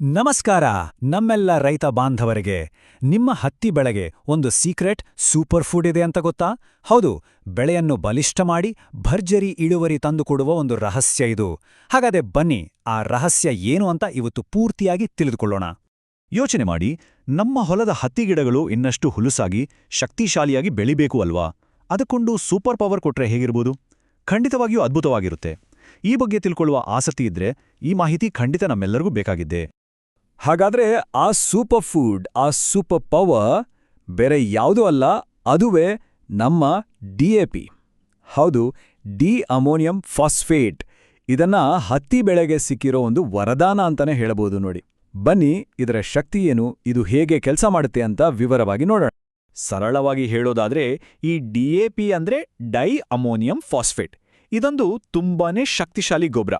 ನಮಸ್ಕಾರ ನಮ್ಮೆಲ್ಲ ರೈತ ಬಾಂಧವರಿಗೆ. ನಿಮ್ಮ ಹತ್ತಿ ಬೆಳೆಗೆ ಒಂದು ಸೀಕ್ರೆಟ್ ಸೂಪರ್ ಫುಡ್ ಇದೆ ಅಂತ ಗೊತ್ತಾ? ಹೌದು, ಬೆಳೆಯನ್ನು ಬಲಿಷ್ಠ ಮಾಡಿ ಭರ್ಜರಿ ಇಳುವರಿ ತಂದುಕೊಡುವ ಒಂದು ರಹಸ್ಯ ಇದು. ಹಾಗಾದ್ರೆ ಬನ್ನಿ, ಆ ರಹಸ್ಯ ಏನು ಅಂತ ಇವತ್ತು ಪೂರ್ತಿಯಾಗಿ ತಿಳಿದುಕೊಳ್ಳೋಣ. ಯೋಚನೆ ಮಾಡಿ, ನಮ್ಮ ಹೊಲದ ಹತ್ತಿ ಗಿಡಗಳು ಇನ್ನಷ್ಟು ಹುಲುಸಾಗಿ ಶಕ್ತಿಶಾಲಿಯಾಗಿ ಬೆಳಿಬೇಕು ಅಲ್ವಾ? ಅದಕ್ಕೊಂದು ಸೂಪರ್ ಪವರ್ ಕೊಟ್ರೆ ಹೇಗಿರ್ಬೋದು? ಖಂಡಿತವಾಗಿಯೂ ಅದ್ಭುತವಾಗಿರುತ್ತೆ. ಈ ಬಗ್ಗೆ ತಿಳ್ಕೊಳ್ಳುವ ಆಸಕ್ತಿ ಇದ್ರೆ ಈ ಮಾಹಿತಿ ಖಂಡಿತ ನಮ್ಮೆಲ್ಲರಿಗೂ ಬೇಕಾಗಿದ್ದೆ. ಹಾಗಾದ್ರೆ ಆ ಸೂಪರ್ ಫುಡ್, ಆ ಸೂಪರ್ ಪವರ್ ಬೇರೆ ಯಾವುದೂ ಅಲ್ಲ, ಅದುವೇ ನಮ್ಮ DAP. ಹೌದು, ಡಿ-ಅಮೋನಿಯಂ ಫಾಸ್ಫೇಟ್. ಇದನ್ನ ಹತ್ತಿ ಬೆಳೆಗೆ ಸಿಕ್ಕಿರೋ ಒಂದು ವರದಾನ ಅಂತಾನೆ ಹೇಳಬಹುದು ನೋಡಿ. ಬನ್ನಿ, ಇದರ ಶಕ್ತಿ ಏನು, ಇದು ಹೇಗೆ ಕೆಲಸ ಮಾಡುತ್ತೆ ಅಂತ ವಿವರವಾಗಿ ನೋಡೋಣ. ಸರಳವಾಗಿ ಹೇಳೋದಾದ್ರೆ, ಈ DAP ಅಂದ್ರೆ ಡೈ-ಅಮೋನಿಯಂ ಫಾಸ್ಫೇಟ್. ಇದೊಂದು ತುಂಬಾನೇ ಶಕ್ತಿಶಾಲಿ ಗೊಬ್ಬರ.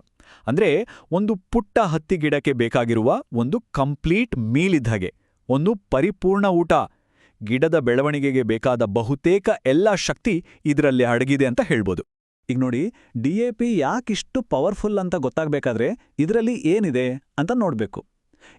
ಅಂದ್ರೆ ಒಂದು ಪುಟ್ಟ ಹತ್ತಿ ಗಿಡಕ್ಕೆ ಬೇಕಾಗಿರುವ ಒಂದು ಕಂಪ್ಲೀಟ್ ಮೀಲ್ ಇದ್ದ ಹಾಗೆ, ಒಂದು ಪರಿಪೂರ್ಣ ಊಟ. ಗಿಡದ ಬೆಳವಣಿಗೆಗೆ ಬೇಕಾದ ಬಹುತೇಕ ಎಲ್ಲ ಶಕ್ತಿ ಇದರಲ್ಲಿ ಅಡಗಿದೆ ಅಂತ ಹೇಳ್ಬೋದು. ಈಗ ನೋಡಿ, DAP ಯಾಕಿಷ್ಟು ಪವರ್ಫುಲ್ ಅಂತ ಗೊತ್ತಾಗಬೇಕಾದ್ರೆ ಇದರಲ್ಲಿ ಏನಿದೆ ಅಂತ ನೋಡಬೇಕು.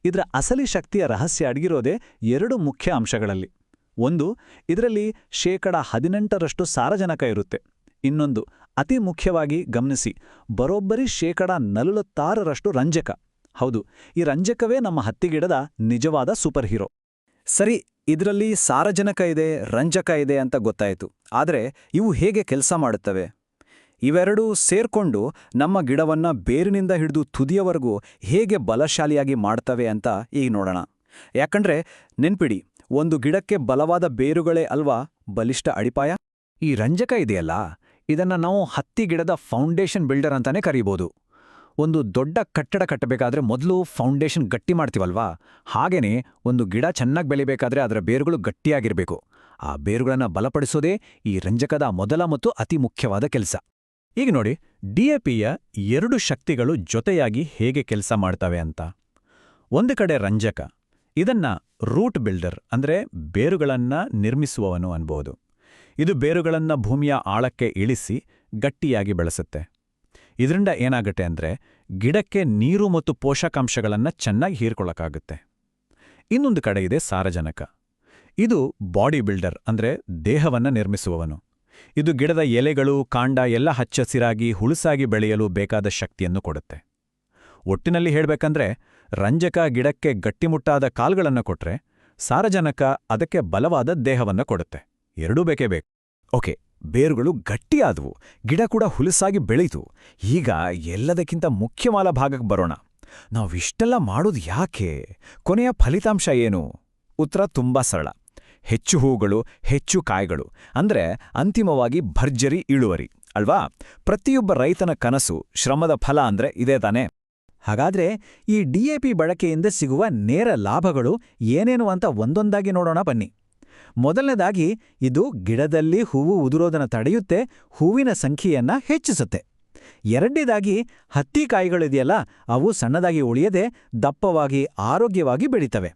ಇದರ ಅಸಲಿ ಶಕ್ತಿಯ ರಹಸ್ಯ ಅಡಗಿರೋದೇ ಎರಡು ಮುಖ್ಯ ಅಂಶಗಳಲ್ಲಿ. ಒಂದು, ಇದರಲ್ಲಿ 18% ಸಾರಜನಕ ಇರುತ್ತೆ. ಇನ್ನೊಂದು, ಅತಿ ಮುಖ್ಯವಾಗಿ ಗಮನಿಸಿ, ಬರೋಬ್ಬರಿ 46% ರಂಜಕ. ಹೌದು, ಈ ರಂಜಕವೇ ನಮ್ಮ ಹತ್ತಿಗಿಡದ ನಿಜವಾದ ಸೂಪರ್ ಹೀರೋ. ಸರಿ, ಇದರಲ್ಲಿ ಸಾರಜನಕ ಇದೆ, ರಂಜಕ ಇದೆ ಅಂತ ಗೊತ್ತಾಯಿತು. ಆದರೆ ಇವು ಹೇಗೆ ಕೆಲಸ ಮಾಡುತ್ತವೆ? ಇವೆರಡೂ ಸೇರ್ಕೊಂಡು ನಮ್ಮ ಗಿಡವನ್ನ ಬೇರಿನಿಂದ ಹಿಡಿದು ತುದಿಯವರೆಗೂ ಹೇಗೆ ಬಲಶಾಲಿಯಾಗಿ ಮಾಡ್ತವೆ ಅಂತ ಈಗ ನೋಡೋಣ. ಯಾಕಂದ್ರೆ ನೆನ್ಪಿಡಿ, ಒಂದು ಗಿಡಕ್ಕೆ ಬಲವಾದ ಬೇರುಗಳೇ ಅಲ್ವಾ ಬಲಿಷ್ಠ ಅಡಿಪಾಯ. ಈ ರಂಜಕ ಇದೆಯಲ್ಲ, ಇದನ್ನ ನಾವು ಹತ್ತಿ ಗಿಡದ ಫೌಂಡೇಶನ್ ಬಿಲ್ಡರ್ ಅಂತಾನೆ ಕರೀಬೋದು. ಒಂದು ದೊಡ್ಡ ಕಟ್ಟಡ ಕಟ್ಟಬೇಕಾದ್ರೆ ಮೊದಲು ಫೌಂಡೇಶನ್ ಗಟ್ಟಿ ಮಾಡ್ತೀವಲ್ವಾ, ಹಾಗೇನೆ ಒಂದು ಗಿಡ ಚೆನ್ನಾಗಿ ಬೆಳಿಬೇಕಾದ್ರೆ ಅದರ ಬೇರುಗಳು ಗಟ್ಟಿಯಾಗಿರಬೇಕು. ಆ ಬೇರುಗಳನ್ನು ಬಲಪಡಿಸೋದೇ ಈ ರಂಜಕದ ಮೊದಲ ಮತ್ತು ಅತಿ ಮುಖ್ಯವಾದ ಕೆಲಸ. ಈಗ ನೋಡಿ, DAPಯ ಎರಡು ಶಕ್ತಿಗಳು ಜೊತೆಯಾಗಿ ಹೇಗೆ ಕೆಲಸ ಮಾಡ್ತವೆ ಅಂತ. ಒಂದು ಕಡೆ ರಂಜಕ, ಇದನ್ನ ರೂಟ್ ಬಿಲ್ಡರ್ ಅಂದ್ರೆ ಬೇರುಗಳನ್ನ ನಿರ್ಮಿಸುವವನು ಅನ್ಬೋದು. ಇದು ಬೇರುಗಳನ್ನ ಭೂಮಿಯ ಆಳಕ್ಕೆ ಇಳಿಸಿ ಗಟ್ಟಿಯಾಗಿ ಬೆಳೆಸುತ್ತೆ. ಇದರಿಂದ ಏನಾಗುತ್ತೆ ಅಂದ್ರೆ ಗಿಡಕ್ಕೆ ನೀರು ಮತ್ತು ಪೋಷಕಾಂಶಗಳನ್ನ ಚೆನ್ನಾಗಿ ಹೀರ್ಕೊಳ್ಳೋಕ್ಕಾಗುತ್ತೆ. ಇನ್ನೊಂದು ಕಡೆ ಇದೆ ಸಾರಜನಕ. ಇದು ಬಾಡಿ ಬಿಲ್ಡರ್ ಅಂದ್ರೆ ದೇಹವನ್ನ ನಿರ್ಮಿಸುವವನು. ಇದು ಗಿಡದ ಎಲೆಗಳು, ಕಾಂಡ ಎಲ್ಲ ಹಚ್ಚಸಿರಾಗಿ ಹುಳುಸಾಗಿ ಬೆಳೆಯಲು ಬೇಕಾದ ಶಕ್ತಿಯನ್ನು ಕೊಡುತ್ತೆ. ಒಟ್ಟಿನಲ್ಲಿ ಹೇಳ್ಬೇಕಂದ್ರೆ, ರಂಜಕ ಗಿಡಕ್ಕೆ ಗಟ್ಟಿಮುಟ್ಟಾದ ಕಾಲ್ಗಳನ್ನು ಕೊಟ್ರೆ, ಸಾರಜನಕ ಅದಕ್ಕೆ ಬಲವಾದ ದೇಹವನ್ನ ಕೊಡುತ್ತೆ. ಎರಡೂ ಬೇಕೇ ಬೇಕು. ಓಕೆ, ಬೇರುಗಳು ಗಟ್ಟಿಯಾದವು, ಗಿಡ ಕೂಡ ಹುಲಸಾಗಿ ಬೆಳೀತು. ಈಗ ಎಲ್ಲದಕ್ಕಿಂತ ಮುಖ್ಯವಾದ ಭಾಗಕ್ಕೆ ಬರೋಣ. ನಾವಿಷ್ಟೆಲ್ಲ ಮಾಡೋದು ಯಾಕೆ? ಕೊನೆಯ ಫಲಿತಾಂಶ ಏನು? ಉತ್ತರ ತುಂಬಾ ಸರಳ. ಹೆಚ್ಚು ಹೂಗಳು, ಹೆಚ್ಚು ಕಾಯಿಗಳು, ಅಂದ್ರೆ ಅಂತಿಮವಾಗಿ ಭರ್ಜರಿ ಇಳುವರಿ ಅಲ್ವಾ? ಪ್ರತಿಯೊಬ್ಬ ರೈತನ ಕನಸು, ಶ್ರಮದ ಫಲ ಅಂದ್ರೆ ಇದೇ ತಾನೇ. ಹಾಗಾದ್ರೆ ಈ DAP ಬಳಕೆಯಿಂದ ಸಿಗುವ ನೇರ ಲಾಭಗಳು ಏನೇನು ಅಂತ ಒಂದೊಂದಾಗಿ ನೋಡೋಣ ಬನ್ನಿ. ಮೊದಲನೇದಾಗಿ, ಇದು ಗಿಡದಲ್ಲಿ ಹೂವು ಉದುರೋದನ್ನು ತಡೆಯುತ್ತೆ, ಹೂವಿನ ಸಂಖ್ಯೆಯನ್ನ ಹೆಚ್ಚಿಸುತ್ತೆ. ಎರಡನೇದಾಗಿ, ಹತ್ತಿ ಕಾಯಿಗಳಿದೆಯಲ್ಲ, ಅವು ಸಣ್ಣದಾಗಿ ಉಳಿಯದೆ ದಪ್ಪವಾಗಿ ಆರೋಗ್ಯವಾಗಿ ಬೆಳೀತವೆ.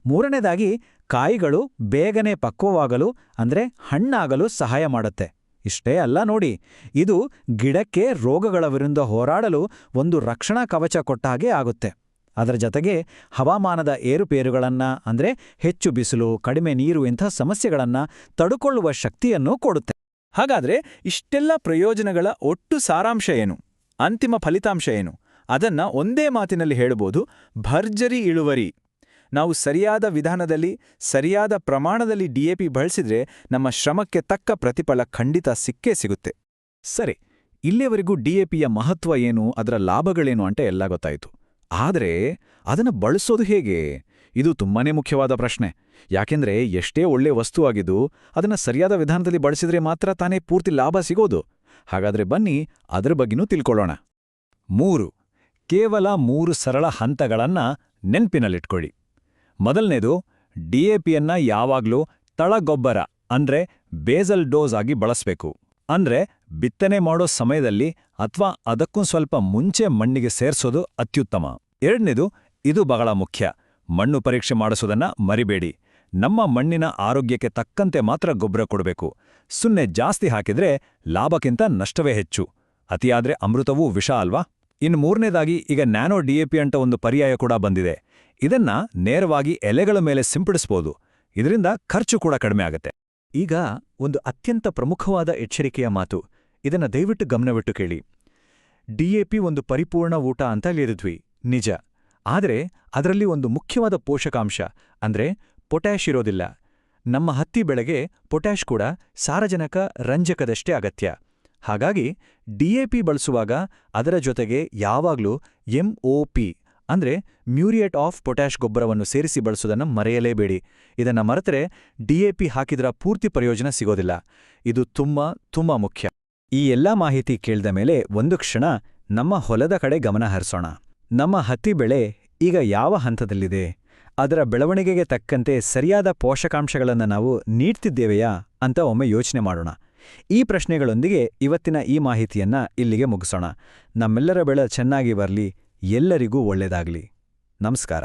ಮೂರನೇದಾಗಿ, ಕಾಯಿಗಳು ಬೇಗನೆ ಪಕ್ವವಾಗಲು ಅಂದ್ರೆ ಹಣ್ಣಾಗಲು ಸಹಾಯ ಮಾಡುತ್ತೆ. ಇಷ್ಟೇ ಅಲ್ಲ ನೋಡಿ, ಇದು ಗಿಡಕ್ಕೆ ರೋಗಗಳ ವಿರುದ್ಧ ಹೋರಾಡಲು ಒಂದು ರಕ್ಷಣಾ ಕವಚ ಕೊಟ್ಟ ಹಾಗೆ ಆಗುತ್ತೆ. ಅದರ ಜೊತೆಗೆ ಹವಾಮಾನದ ಏರುಪೇರುಗಳನ್ನ ಅಂದ್ರೆ ಹೆಚ್ಚು ಬಿಸಿಲು, ಕಡಿಮೆ ನೀರು ಇಂಥ ಸಮಸ್ಯೆಗಳನ್ನ ತಡೆಕೊಳ್ಳುವ ಶಕ್ತಿಯನ್ನು ಕೊಡುತ್ತೆ. ಹಾಗಾದ್ರೆ ಇಷ್ಟೆಲ್ಲ ಪ್ರಯೋಜನಗಳ ಒಟ್ಟು ಸಾರಾಂಶ ಏನು? ಅಂತಿಮ ಫಲಿತಾಂಶ ಏನು? ಅದನ್ನ ಒಂದೇ ಮಾತಿನಲ್ಲಿ ಹೇಳಬಹುದು: ಭರ್ಜರಿ ಇಳುವರಿ. ನಾವು ಸರಿಯಾದ ವಿಧಾನದಲ್ಲಿ, ಸರಿಯಾದ ಪ್ರಮಾಣದಲ್ಲಿ DAP ಬಳಸಿದ್ರೆ ನಮ್ಮ ಶ್ರಮಕ್ಕೆ ತಕ್ಕ ಪ್ರತಿಫಲ ಖಂಡಿತ ಸಿಕ್ಕೇ ಸಿಗುತ್ತೆ. ಸರಿ, ಇಲ್ಲಿಯವರೆಗೂ DAPಯ ಮಹತ್ವ ಏನು, ಅದರ ಲಾಭಗಳೇನು ಅಂತ ಎಲ್ಲ ಗೊತ್ತಾಯಿತು. ಆದರೆ ಅದನ್ನು ಬಳಸೋದು ಹೇಗೆ? ಇದು ತುಂಬಾನೇ ಮುಖ್ಯವಾದ ಪ್ರಶ್ನೆ. ಯಾಕೆಂದ್ರೆ ಎಷ್ಟೇ ಒಳ್ಳೆ ವಸ್ತುವಾಗಿದ್ದು ಅದನ್ನು ಸರಿಯಾದ ವಿಧಾನದಲ್ಲಿ ಬಳಸಿದ್ರೆ ಮಾತ್ರ ತಾನೇ ಪೂರ್ತಿ ಲಾಭ ಸಿಗೋದು. ಹಾಗಾದ್ರೆ ಬನ್ನಿ, ಅದರ ಬಗ್ಗೆನೂ ತಿಳ್ಕೊಳ್ಳೋಣ. ಕೇವಲ 3 ಸರಳ ಹಂತಗಳನ್ನ ನೆನ್ಪಿನಲ್ಲಿಟ್ಕೊಳ್ಳಿ. ಮೊದಲನೇದು, DAPಯನ್ನ ಯಾವಾಗ್ಲೂ ತಳಗೊಬ್ಬರ ಅಂದ್ರೆ ಬೇಸಲ್ ಡೋಸ್ ಆಗಿ ಬಳಸಬೇಕು. ಅಂದ್ರೆ ಬಿತ್ತನೆ ಮಾಡೋ ಸಮಯದಲ್ಲಿ ಅಥವಾ ಅದಕ್ಕೂ ಸ್ವಲ್ಪ ಮುಂಚೆ ಮಣ್ಣಿಗೆ ಸೇರ್ಸೋದು ಅತ್ಯುತ್ತಮ. ಎರಡನೇದು, ಇದು ಬಹಳ ಮುಖ್ಯ, ಮಣ್ಣು ಪರೀಕ್ಷೆ ಮಾಡಿಸೋದನ್ನ ಮರಿಬೇಡಿ. ನಮ್ಮ ಮಣ್ಣಿನ ಆರೋಗ್ಯಕ್ಕೆ ತಕ್ಕಂತೆ ಮಾತ್ರ ಗೊಬ್ಬರ ಕೊಡಬೇಕು. ಸುನ್ನೆ ಜಾಸ್ತಿ ಹಾಕಿದ್ರೆ ಲಾಭಕ್ಕಿಂತ ನಷ್ಟವೇ ಹೆಚ್ಚು. ಅತಿಯಾದ್ರೆ ಅಮೃತವೂ ವಿಷ ಅಲ್ವಾ? ಇನ್ನು ಮೂರನೇದಾಗಿ, ಈಗ ನ್ಯಾನೋ DAP ಅಂತ ಒಂದು ಪರ್ಯಾಯ ಕೂಡ ಬಂದಿದೆ. ಇದನ್ನ ನೇರವಾಗಿ ಎಲೆಗಳ ಮೇಲೆ ಸಿಂಪಡಿಸ್ಬೋದು. ಇದರಿಂದ ಖರ್ಚು ಕೂಡ ಕಡಿಮೆ ಆಗುತ್ತೆ. ಈಗ ಒಂದು ಅತ್ಯಂತ ಪ್ರಮುಖವಾದ ಎಚ್ಚರಿಕೆಯ ಮಾತು. ಇದನ್ನ ದಯವಿಟ್ಟು ಗಮನವಿಟ್ಟು ಕೇಳಿ. DAP ಒಂದು ಪರಿಪೂರ್ಣ ಊಟ ಅಂತ ಹೇಳಿದ್ವಿ, ನಿಜ. ಆದರೆ ಅದರಲ್ಲಿ ಒಂದು ಮುಖ್ಯವಾದ ಪೋಷಕಾಂಶ ಅಂದ್ರೆ ಪೊಟ್ಯಾಷ್ ಇರೋದಿಲ್ಲ. ನಮ್ಮ ಹತ್ತಿ ಬೆಳೆಗೆ ಪೊಟ್ಯಾಷ್ ಕೂಡ ಸಾರಜನಕ ರಂಜಕದಷ್ಟೇ ಅಗತ್ಯ. ಹಾಗಾಗಿ DAP ಬಳಸುವಾಗ ಅದರ ಜೊತೆಗೆ ಯಾವಾಗ್ಲೂ MOP ಅಂದ್ರೆ ಮ್ಯೂರಿಯೇಟ್ ಆಫ್ ಪೊಟ್ಯಾಷ್ ಗೊಬ್ಬರವನ್ನು ಸೇರಿಸಿ ಬಳಸೋದನ್ನ ಮರೆಯಲೇಬೇಡಿ. ಇದನ್ನ ಮರೆತರೆ DAP ಹಾಕಿದ್ರ ಪೂರ್ತಿ ಪ್ರಯೋಜನ ಸಿಗೋದಿಲ್ಲ. ಇದು ತುಂಬಾ ಮುಖ್ಯ. ಈ ಎಲ್ಲಾ ಮಾಹಿತಿ ಕೇಳಿದ ಮೇಲೆ ಒಂದು ಕ್ಷಣ ನಮ್ಮ ಹೊಲದ ಕಡೆ ಗಮನ ಹರಿಸೋಣ. ನಮ್ಮ ಹತ್ತಿ ಬೆಳೆ ಈಗ ಯಾವ ಹಂತದಲ್ಲಿದೆ? ಅದರ ಬೆಳವಣಿಗೆಗೆ ತಕ್ಕಂತೆ ಸರಿಯಾದ ಪೋಷಕಾಂಶಗಳನ್ನು ನಾವು ನೀಡ್ತಿದ್ದೇವೆಯಾ ಅಂತ ಒಮ್ಮೆ ಯೋಚನೆ ಮಾಡೋಣ. ಈ ಪ್ರಶ್ನೆಗಳೊಂದಿಗೆ ಇವತ್ತಿನ ಈ ಮಾಹಿತಿಯನ್ನ ಇಲ್ಲಿಗೆ ಮುಗಿಸೋಣ. ನಮ್ಮೆಲ್ಲರ ಬೆಳೆ ಚೆನ್ನಾಗಿ ಬರಲಿ, ಎಲ್ಲರಿಗೂ ಒಳ್ಳೆಯದಾಗಲಿ. ನಮಸ್ಕಾರ.